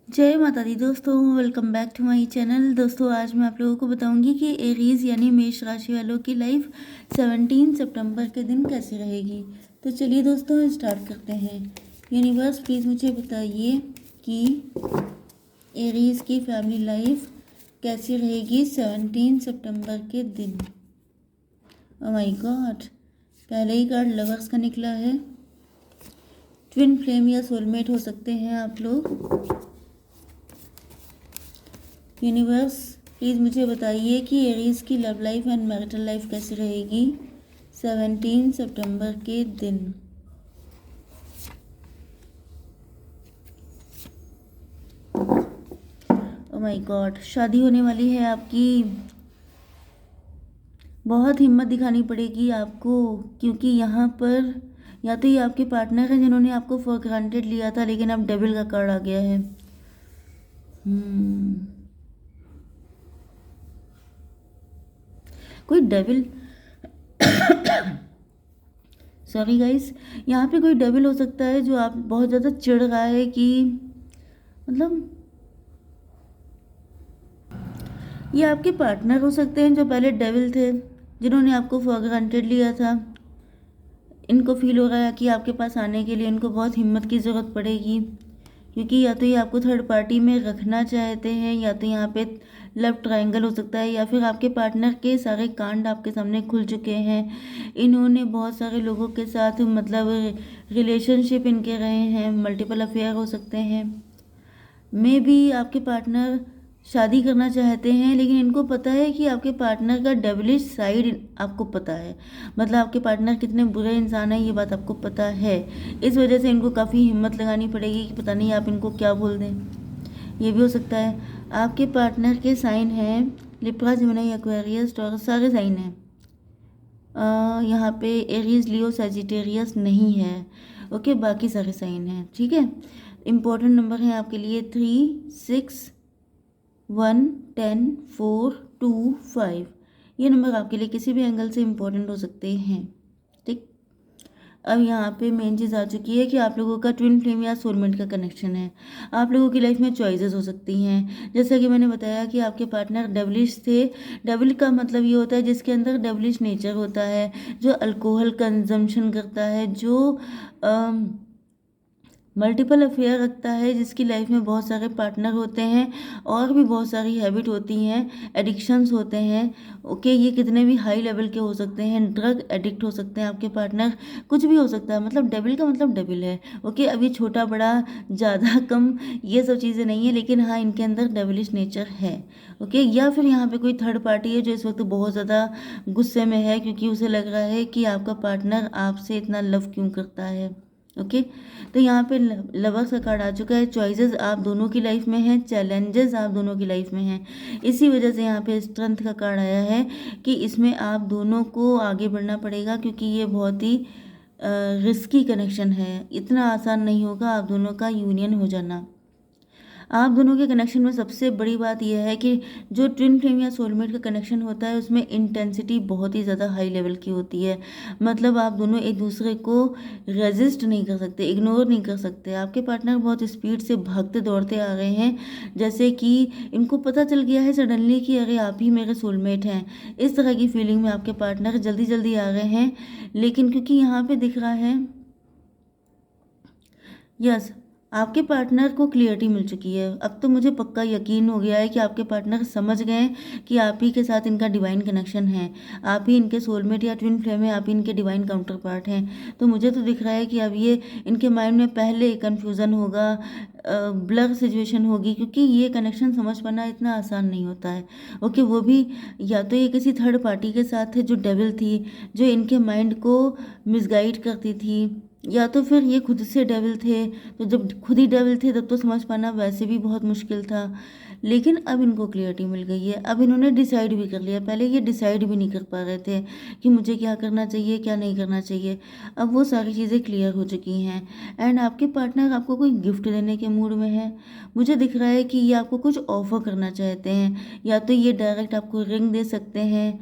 जय माता दी दोस्तों, welcome back to my channel. दोस्तों आज मैं आप लोगों को बताऊंगी कि एरीज यानी मेष राशि वालों की लाइफ 17 सितंबर के दिन कैसी रहेगी। तो चलिए दोस्तों स्टार्ट करते हैं। यूनिवर्स प्लीज़ मुझे बताइए कि एरीज की फैमिली लाइफ कैसी रहेगी 17 सितंबर के दिन। ओह माय गॉड, पहले ही कार्ड लवर्स का निकला है। ट्विन फ्लेम या सोलमेट हो सकते हैं आप लोग। यूनिवर्स प्लीज़ मुझे बताइए कि एरीज की love life and marital life कैसी रहेगी 17 सितंबर के दिन। ओह माय गॉड, शादी होने वाली है आपकी। बहुत हिम्मत दिखानी पड़ेगी आपको, क्योंकि यहाँ पर या तो ये आपके पार्टनर हैं जिन्होंने आपको फॉर ग्रांटेड लिया था, लेकिन अब डेविल का कार्ड आ गया है। कोई डेविल सॉरी गाइस, यहाँ पे कोई डेविल हो सकता है जो आप बहुत ज़्यादा चिढ़ रहा है कि मतलब ये आपके पार्टनर हो सकते हैं जो पहले डेविल थे, जिन्होंने आपको फॉर ग्रांटेड लिया था। इनको फील हो रहा है कि आपके पास आने के लिए इनको बहुत हिम्मत की ज़रूरत पड़ेगी, क्योंकि या तो ये आपको थर्ड पार्टी में रखना चाहते हैं, या तो यहाँ पे लव ट्रायंगल हो सकता है, या फिर आपके पार्टनर के सारे कांड आपके सामने खुल चुके हैं। इन्होंने बहुत सारे लोगों के साथ मतलब रिलेशनशिप इनके रहे हैं, मल्टीपल अफेयर हो सकते हैं। मे बी आपके पार्टनर शादी करना चाहते हैं, लेकिन इनको पता है कि आपके पार्टनर का डेविलिश साइड आपको पता है। मतलब आपके पार्टनर कितने बुरे इंसान हैं ये बात आपको पता है। इस वजह से इनको काफ़ी हिम्मत लगानी पड़ेगी कि पता नहीं आप इनको क्या बोल दें। ये भी हो सकता है। आपके पार्टनर के साइन हैं लिब्रा, जेमिनी, एक्वेरियस, टॉरस, सारे साइन हैं। यहाँ पे एरीज, लियो, सजिटेरियस नहीं है। ओके, बाकी सारे साइन हैं। ठीक है, इम्पोर्टेंट नंबर हैं आपके लिए 3, 6, 1, 10, 4, 2, 5। ये नंबर आपके लिए किसी भी एंगल से इम्पोर्टेंट हो सकते हैं। ठीक, अब यहाँ पे मेन चीज़ आ चुकी है कि आप लोगों का ट्विन फ्लेम या सोलमेट का कनेक्शन है। आप लोगों की लाइफ में चॉइसेस हो सकती हैं, जैसा कि मैंने बताया कि आपके पार्टनर डेविलिश थे। डेविल का मतलब ये होता है जिसके अंदर डेविलिश नेचर होता है, जो अल्कोहल कंजम्पशन करता है, जो मल्टीपल अफेयर रखता है, जिसकी लाइफ में बहुत सारे पार्टनर होते हैं और भी बहुत सारी हैबिट होती हैं, एडिक्शंस होते हैं। ओके, ये कितने भी हाई लेवल के हो सकते हैं, ड्रग एडिक्ट हो सकते हैं आपके पार्टनर, कुछ भी हो सकता है। मतलब डेविल का मतलब डेविल है। ओके, अभी छोटा बड़ा ज़्यादा कम ये सब चीज़ें नहीं है, लेकिन हाँ इनके अंदर डेविलिश नेचर है। ओके, या फिर यहाँ पे कोई थर्ड पार्टी है जो इस वक्त बहुत ज़्यादा गुस्से में है, क्योंकि उसे लग रहा है कि आपका पार्टनर आपसे इतना लव क्यों करता है। ओके, तो यहाँ पे लवर्स का कार्ड आ चुका है। चॉइसेस आप दोनों की लाइफ में हैं, चैलेंजेस आप दोनों की लाइफ में हैं। इसी वजह से यहाँ पे स्ट्रेंथ का कार्ड आया है कि इसमें आप दोनों को आगे बढ़ना पड़ेगा, क्योंकि ये बहुत ही रिस्की कनेक्शन है। इतना आसान नहीं होगा आप दोनों का यूनियन हो जाना। आप दोनों के कनेक्शन में सबसे बड़ी बात यह है कि जो ट्विन फ्लेम या सोलमेट का कनेक्शन होता है उसमें इंटेंसिटी बहुत ही ज़्यादा हाई लेवल की होती है। मतलब आप दोनों एक दूसरे को रेजिस्ट नहीं कर सकते, इग्नोर नहीं कर सकते। आपके पार्टनर बहुत स्पीड से भागते दौड़ते आ रहे हैं, जैसे कि इनको पता चल गया है सडनली कि अरे आप ही मेरे सोलमेट हैं। इस तरह की फीलिंग में आपके पार्टनर जल्दी जल्दी आ रहे हैं, लेकिन क्योंकि यहाँ पे दिख रहा है यस, आपके पार्टनर को क्लियरिटी मिल चुकी है। अब तो मुझे पक्का यकीन हो गया है कि आपके पार्टनर समझ गए कि आप ही के साथ इनका डिवाइन कनेक्शन है। आप ही इनके सोलमेट या ट्विन फ्लेम है, आप ही इनके डिवाइन काउंटर पार्ट हैं। तो मुझे तो दिख रहा है कि अब ये इनके माइंड में पहले कन्फ्यूज़न होगा, ब्लर सिचुएशन होगी, क्योंकि ये कनेक्शन समझ पाना इतना आसान नहीं होता है। ओके, वो भी या तो ये किसी थर्ड पार्टी के साथ है जो डेविल थी, जो इनके माइंड को मिसगाइड करती थी, या तो फिर ये खुद से डेविल थे। तो जब खुद ही डेविल थे तब तो समझ पाना वैसे भी बहुत मुश्किल था, लेकिन अब इनको क्लियरिटी मिल गई है। अब इन्होंने डिसाइड भी कर लिया। पहले ये डिसाइड भी नहीं कर पा रहे थे कि मुझे क्या करना चाहिए क्या नहीं करना चाहिए। अब वो सारी चीज़ें क्लियर हो चुकी हैं। एंड आपके पार्टनर आपको कोई गिफ्ट देने के मूड में है। मुझे दिख रहा है कि ये आपको कुछ ऑफर करना चाहते हैं, या तो ये डायरेक्ट आपको रिंग दे सकते हैं,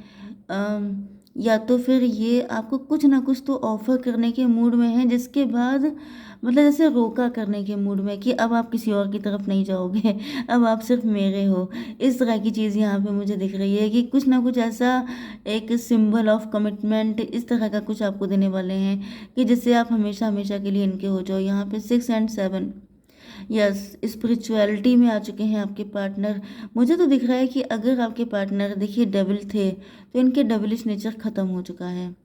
या तो फिर ये आपको कुछ ना कुछ तो ऑफ़र करने के मूड में है, जिसके बाद मतलब जैसे रोका करने के मूड में कि अब आप किसी और की तरफ नहीं जाओगे, अब आप सिर्फ मेरे हो। इस तरह की चीज़ यहाँ पे मुझे दिख रही है कि कुछ ना कुछ ऐसा एक सिंबल ऑफ कमिटमेंट इस तरह का कुछ आपको देने वाले हैं कि जिससे आप हमेशा हमेशा के लिए इनके हो जाओ। यहाँ पे 6 एंड 7, यस, स्पिरिचुअलिटी में आ चुके हैं आपके पार्टनर। मुझे तो दिख रहा है कि अगर आपके पार्टनर देखिए डेविल थे, तो इनके डेविलिश नेचर ख़त्म हो चुका है।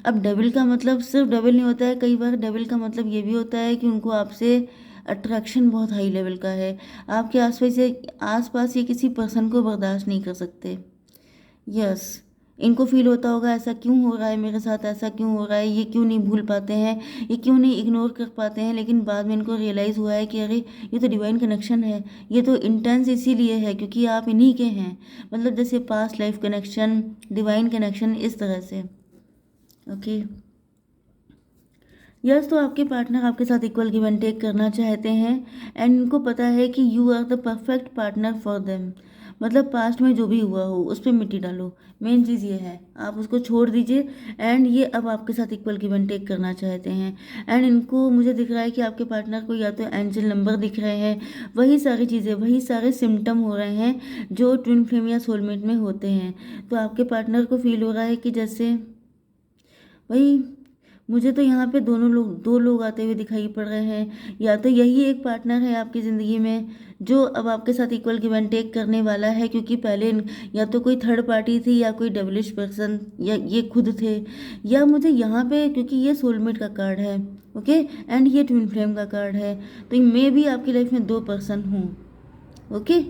अब डेविल का मतलब सिर्फ डेविल नहीं होता है, कई बार डेविल का मतलब ये भी होता है कि उनको आपसे अट्रैक्शन बहुत हाई लेवल का है। आपके आसपास ये किसी पर्सन को बर्दाश्त नहीं कर सकते। यस, इनको फील होता होगा ऐसा क्यों हो रहा है मेरे साथ, ऐसा क्यों हो रहा है, ये क्यों नहीं भूल पाते हैं, ये क्यों नहीं इग्नोर कर पाते हैं। लेकिन बाद में इनको रियलाइज़ हुआ है कि अरे ये तो डिवाइन कनेक्शन है, ये तो इंटेंस इसीलिए है क्योंकि आप इन्हीं के हैं। मतलब जैसे past life connection, divine connection, इस तरह से। ओके, यस, तो आपके पार्टनर आपके साथ इक्वल गिव एंड टेक करना चाहते हैं एंड इनको पता है कि you are the perfect partner for them. मतलब पास्ट में जो भी हुआ हो उस पर मिट्टी डालो, मेन चीज़ ये है, आप उसको छोड़ दीजिए एंड ये अब आपके साथ इक्वल गिव एंड टेक करना चाहते हैं। एंड इनको मुझे दिख रहा है कि आपके पार्टनर को या तो एंजल नंबर दिख रहे हैं, वही सारी चीज़ें, वही सारे सिम्टम हो रहे हैं जो ट्विन फ्लेम या सोलमेट में होते हैं। तो आपके पार्टनर को फील हो रहा है कि जैसे वही, मुझे तो यहाँ पे दो लोग आते हुए दिखाई पड़ रहे हैं। या तो यही एक पार्टनर है आपकी ज़िंदगी में जो अब आपके साथ इक्वल गिव एंड टेक करने वाला है, क्योंकि पहले या तो कोई थर्ड पार्टी थी या कोई डेविलिश पर्सन, या ये खुद थे। या मुझे यहाँ पे क्योंकि ये सोलमेट का कार्ड है, ओके, एंड ये ट्विन फ्लेम का कार्ड है, तो मे भी आपकी लाइफ में 2 पर्सन हों। ओके,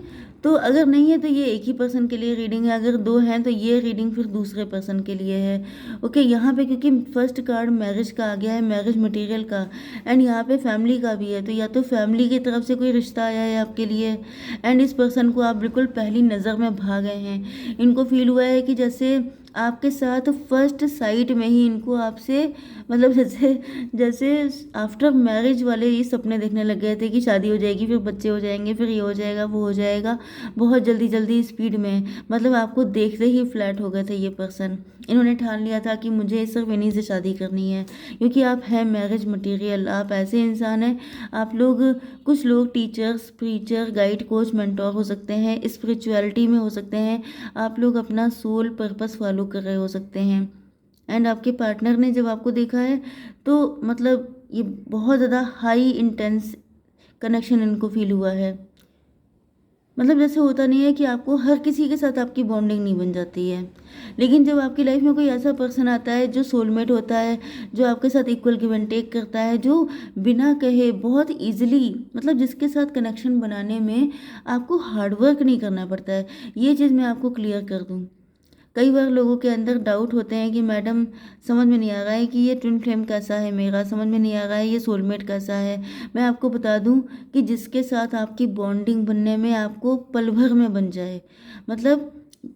तो अगर नहीं है तो ये एक ही पर्सन के लिए रीडिंग है, अगर 2 हैं तो ये रीडिंग फिर दूसरे पर्सन के लिए है। ओके, यहाँ पे क्योंकि फर्स्ट कार्ड मैरिज का आ गया है, मैरिज मटेरियल का, एंड यहाँ पे फैमिली का भी है, तो या तो फैमिली की तरफ से कोई रिश्ता आया है आपके लिए एंड इस पर्सन को आप बिल्कुल पहली नज़र में भा गए हैं। इनको फील हुआ है कि जैसे आपके साथ फर्स्ट साइट में ही इनको आपसे मतलब जैसे जैसे आफ्टर मैरिज वाले ये सपने देखने लग गए थे कि शादी हो जाएगी, फिर बच्चे हो जाएंगे, फिर ये हो जाएगा, वो हो जाएगा, बहुत जल्दी जल्दी स्पीड में। मतलब आपको देखते ही फ्लैट हो गए थे ये पर्सन। इन्होंने ठान लिया था कि मुझे सिर्फ इन्हीं से शादी करनी है, क्योंकि आप हैं मैरिज मटेरियल। आप ऐसे इंसान हैं, आप लोग, कुछ लोग teachers, preacher, guide, coach, mentor हो सकते हैं, स्पिरिचुअलिटी में हो सकते हैं, आप लोग अपना सोल पर्पस फॉलो कर रहे हो सकते हैं। एंड आपके पार्टनर ने जब आपको देखा है तो मतलब ये बहुत ज़्यादा हाई इंटेंस कनेक्शन इनको फील हुआ है। मतलब जैसे होता नहीं है कि आपको हर किसी के साथ आपकी बॉन्डिंग नहीं बन जाती है, लेकिन जब आपकी लाइफ में कोई ऐसा पर्सन आता है जो सोलमेट होता है, जो आपके साथ इक्वल गिव एंड टेक करता है, जो बिना कहे बहुत इजीली, मतलब जिसके साथ कनेक्शन बनाने में आपको हार्डवर्क नहीं करना पड़ता है। ये चीज़ मैं आपको क्लियर कर दूँ। कई बार लोगों के अंदर डाउट होते हैं कि मैडम समझ में नहीं आ रहा है कि ये ट्विन फ्लेम कैसा है, मेरा समझ में नहीं आ रहा है ये सोलमेट कैसा है। मैं आपको बता दूं कि जिसके साथ आपकी बॉन्डिंग बनने में आपको पल भर में बन जाए, मतलब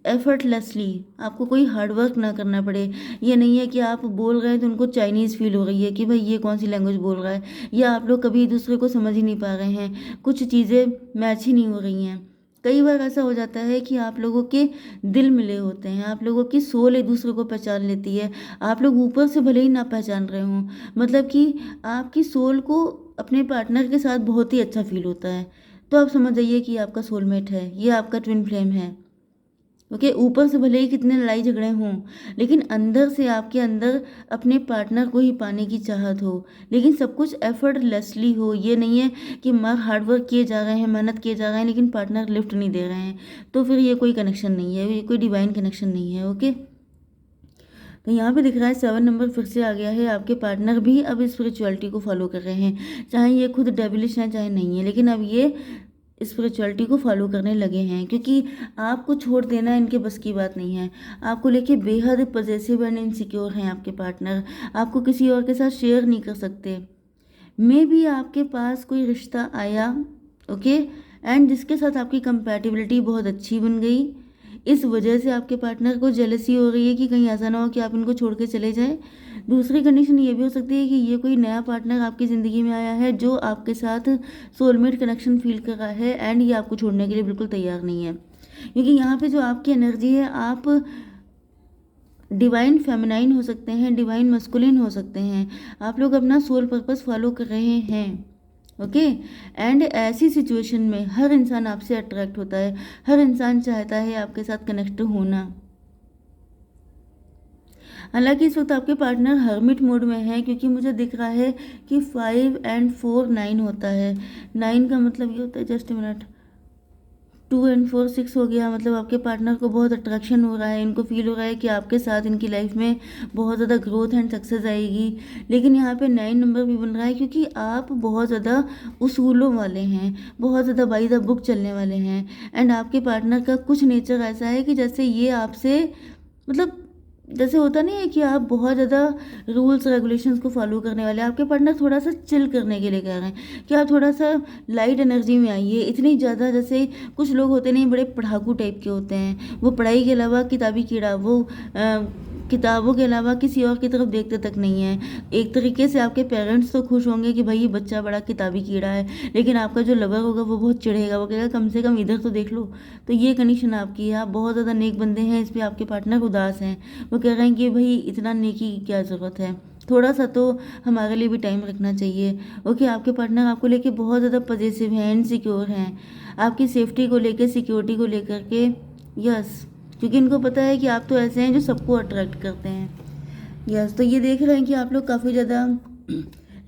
एफर्टलेसली, आपको कोई हार्डवर्क ना करना पड़े। ये नहीं है कि आप बोल रहे हैं तो उनको चाइनीज़ फील हो रही है कि भाई ये कौन सी लैंग्वेज बोल रहा है, या आप लोग कभी एक दूसरे को समझ ही नहीं पा रहे हैं, कुछ चीज़ें मैच ही नहीं हो रही हैं। कई बार ऐसा हो जाता है कि आप लोगों के दिल मिले होते हैं, आप लोगों की सोल एक दूसरे को पहचान लेती है। आप लोग ऊपर से भले ही ना पहचान रहे हों, मतलब कि आपकी सोल को अपने पार्टनर के साथ बहुत ही अच्छा फील होता है। तो आप समझ जाइए कि आपका सोलमेट है, ये आपका ट्विन फ्लेम है। ओके, ऊपर से भले ही कितने लड़ाई झगड़े हों, लेकिन अंदर से आपके अंदर अपने पार्टनर को ही पाने की चाहत हो, लेकिन सब कुछ एफर्टलेसली हो। ये नहीं है कि मार हार्डवर्क किए जा रहे हैं, मेहनत किए जा रहे हैं, लेकिन पार्टनर लिफ्ट नहीं दे रहे हैं, तो फिर ये कोई कनेक्शन नहीं है, ये कोई डिवाइन कनेक्शन नहीं है। ओके, तो यहाँ पे दिख रहा है 7 नंबर फिर से आ गया है। आपके पार्टनर भी अब स्पिरिचुअलिटी को फॉलो कर रहे हैं, चाहे ये खुद डेविलिश हैं चाहे नहीं है, लेकिन अब ये स्पिरिचुअलिटी को फॉलो करने लगे हैं, क्योंकि आपको छोड़ देना इनके बस की बात नहीं है। आपको लेके बेहद पॉजेसिव एंड इनसिक्योर हैं आपके पार्टनर, आपको किसी और के साथ शेयर नहीं कर सकते। मे भी आपके पास कोई रिश्ता आया, ओके, एंड जिसके साथ आपकी कंपैटिबिलिटी बहुत अच्छी बन गई, इस वजह से आपके पार्टनर को जेलसी हो रही है कि कहीं ऐसा ना हो कि आप इनको छोड़ के चले जाएं। दूसरी कंडीशन ये भी हो सकती है कि ये कोई नया पार्टनर आपकी ज़िंदगी में आया है जो आपके साथ सोलमेट कनेक्शन फील कर रहा है एंड ये आपको छोड़ने के लिए बिल्कुल तैयार नहीं है, क्योंकि यहाँ पे जो आपकी एनर्जी है, आप डिवाइन फेमिनाइन हो सकते हैं, डिवाइन मस्कुलिन हो सकते हैं। आप लोग अपना सोल पर्पस फॉलो कर रहे हैं। ओके। एंड ऐसी सिचुएशन में हर इंसान आपसे अट्रैक्ट होता है, हर इंसान चाहता है आपके साथ कनेक्ट होना। हालांकि इस वक्त आपके पार्टनर हर्मिट मोड में है, क्योंकि मुझे दिख रहा है कि 5 and 4 9 होता है। 9 का मतलब ये होता है, जस्ट मिनट, 2 and 4 6 हो गया। मतलब आपके पार्टनर को बहुत अट्रैक्शन हो रहा है, इनको फील हो रहा है कि आपके साथ इनकी लाइफ में बहुत ज़्यादा ग्रोथ एंड सक्सेस आएगी। लेकिन यहाँ पे 9 नंबर भी बन रहा है, क्योंकि आप बहुत ज़्यादा उसूलों वाले हैं, बहुत ज़्यादा बाई द बुक चलने वाले हैं। एंड आपके पार्टनर का कुछ नेचर ऐसा है कि जैसे ये आपसे, मतलब जैसे होता नहीं है कि आप बहुत ज़्यादा रूल्स रेगुलेशंस को फॉलो करने वाले हैं। आपके पार्टनर थोड़ा सा चिल करने के लिए कह रहे हैं कि आप थोड़ा सा लाइट एनर्जी में आइए। इतनी ज़्यादा, जैसे कुछ लोग होते नहीं, बड़े पढ़ाकू टाइप के होते हैं, वो पढ़ाई के अलावा किताबी कीड़ा, वो किताबों के अलावा किसी और की तरफ देखते तक नहीं है। एक तरीके से आपके पेरेंट्स तो खुश होंगे कि भाई ये बच्चा बड़ा किताबी कीड़ा है, लेकिन आपका जो लवर होगा वो बहुत चिढ़ेगा, वो कहेगा कम से कम इधर तो देख लो। तो ये कंडीशन आपकी है। आप बहुत ज़्यादा नेक बंदे हैं, इस पर आपके पार्टनर उदास हैं। वो कह रहे हैं कि भाई इतना नेकी की क्या ज़रूरत है, थोड़ा सा तो हमारे लिए भी टाइम रखना चाहिए। ओके। आपके पार्टनर आपको लेके बहुत ज़्यादा पॉजिटिव हैं, इनसिक्योर हैं, आपकी सेफ्टी को लेकर, सिक्योरिटी को लेकर के। यस, क्योंकि इनको पता है कि आप तो ऐसे हैं जो सबको अट्रैक्ट करते हैं। यस, तो ये देख रहे हैं कि आप लोग काफ़ी ज़्यादा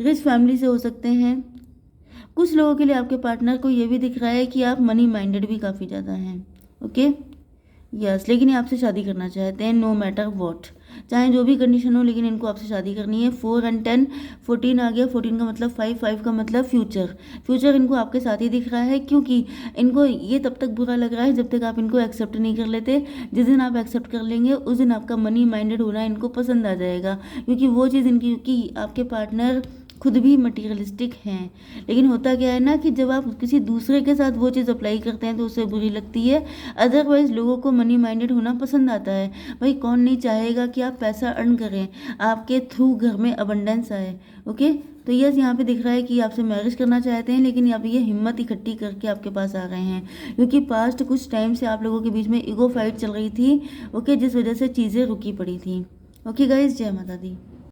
रिच फैमिली से हो सकते हैं। कुछ लोगों के लिए आपके पार्टनर को ये भी दिख रहा है कि आप मनी माइंडेड भी काफ़ी ज़्यादा हैं। ओके। यस, लेकिन ये आपसे शादी करना चाहते हैं, नो मैटर वॉट, चाहे जो भी कंडीशन हो, लेकिन इनको आपसे शादी करनी है। 4 and 10, 14 आ गया। 14 का मतलब 5, 5 का मतलब फ्यूचर। फ्यूचर इनको आपके साथ ही दिख रहा है, क्योंकि इनको ये तब तक बुरा लग रहा है जब तक आप इनको एक्सेप्ट नहीं कर लेते। जिस दिन आप एक्सेप्ट कर लेंगे उस दिन आपका मनी माइंडेड होना इनको पसंद आ जाएगा, क्योंकि वो चीज़ इनकी, क्योंकि आपके पार्टनर खुद भी मटीरियलिस्टिक हैं। लेकिन होता क्या है ना कि जब आप किसी दूसरे के साथ वो चीज़ अप्लाई करते हैं तो उसे बुरी लगती है। अदरवाइज लोगों को मनी माइंडेड होना पसंद आता है। भाई कौन नहीं चाहेगा कि आप पैसा अर्न करें, आपके थ्रू घर में अबंडेंस आए। ओके। तो यस, यहाँ पे दिख रहा है कि आपसे मैरिज करना चाहते हैं, लेकिन यहाँ पे ये हिम्मत इकट्ठी करके आपके पास आ रहे हैं, क्योंकि पास्ट कुछ टाइम से आप लोगों के बीच में ईगो फाइट चल रही थी। ओके, जिस वजह से चीज़ें रुकी पड़ी थी। ओके गाइज, जय माता दी।